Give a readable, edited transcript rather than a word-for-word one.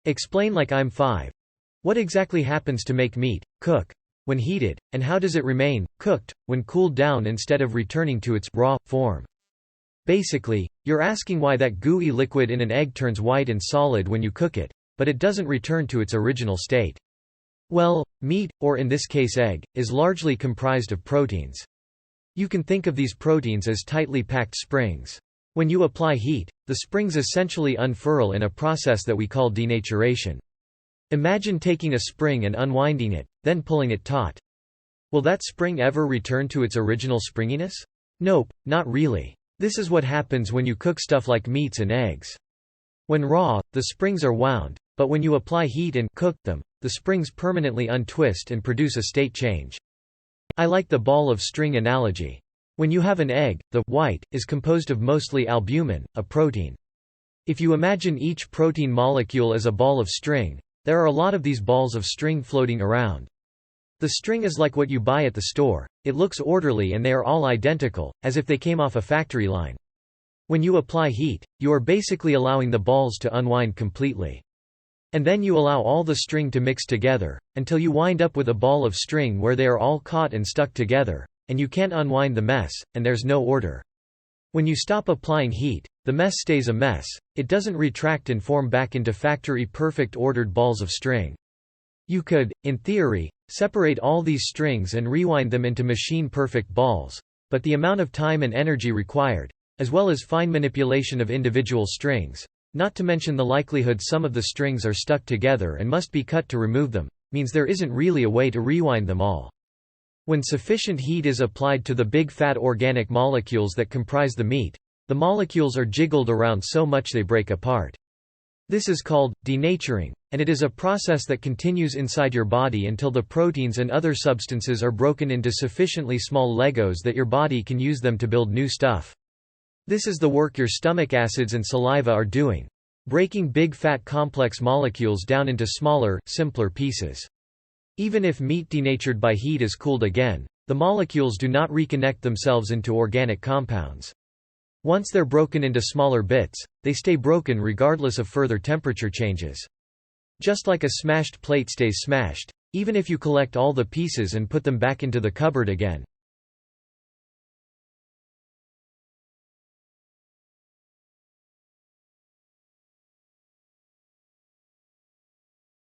Explain like I'm 5. What exactly happens to make meat cook when heated, and how does it remain cooked when cooled down instead of returning to its raw form? Basically, you're asking why that gooey liquid in an egg turns white and solid when you cook it, but it doesn't return to its original state. Well, meat, or in this case egg, is largely comprised of proteins. You can think of these proteins as tightly packed springs. When you apply heat, the springs essentially unfurl in a process that we call denaturation. Imagine taking a spring and unwinding it, then pulling it taut. Will that spring ever return to its original springiness? Nope, not really. This is what happens when you cook stuff like meats and eggs. When raw, the springs are wound, but when you apply heat and cook them, the springs permanently untwist and produce a state change. I like the ball of string analogy. When you have an egg, the white is composed of mostly albumin, a protein. If you imagine each protein molecule as a ball of string, there are a lot of these balls of string floating around. The string is like what you buy at the store. It looks orderly and they are all identical, as if they came off a factory line. When you apply heat, you are basically allowing the balls to unwind completely. And then you allow all the string to mix together, until you wind up with a ball of string where they are all caught and stuck together, and you can't unwind the mess, and there's no order. When you stop applying heat, the mess stays a mess, it doesn't retract and form back into factory perfect ordered balls of string. You could, in theory, separate all these strings and rewind them into machine perfect balls, but the amount of time and energy required, as well as fine manipulation of individual strings, not to mention the likelihood some of the strings are stuck together and must be cut to remove them, means there isn't really a way to rewind them all. When sufficient heat is applied to the big fat organic molecules that comprise the meat, the molecules are jiggled around so much they break apart. This is called denaturing, and it is a process that continues inside your body until the proteins and other substances are broken into sufficiently small Legos that your body can use them to build new stuff. This is the work your stomach acids and saliva are doing, breaking big fat complex molecules down into smaller, simpler pieces. Even if meat denatured by heat is cooled again, the molecules do not reconnect themselves into organic compounds. Once they're broken into smaller bits, they stay broken regardless of further temperature changes. Just like a smashed plate stays smashed, even if you collect all the pieces and put them back into the cupboard again,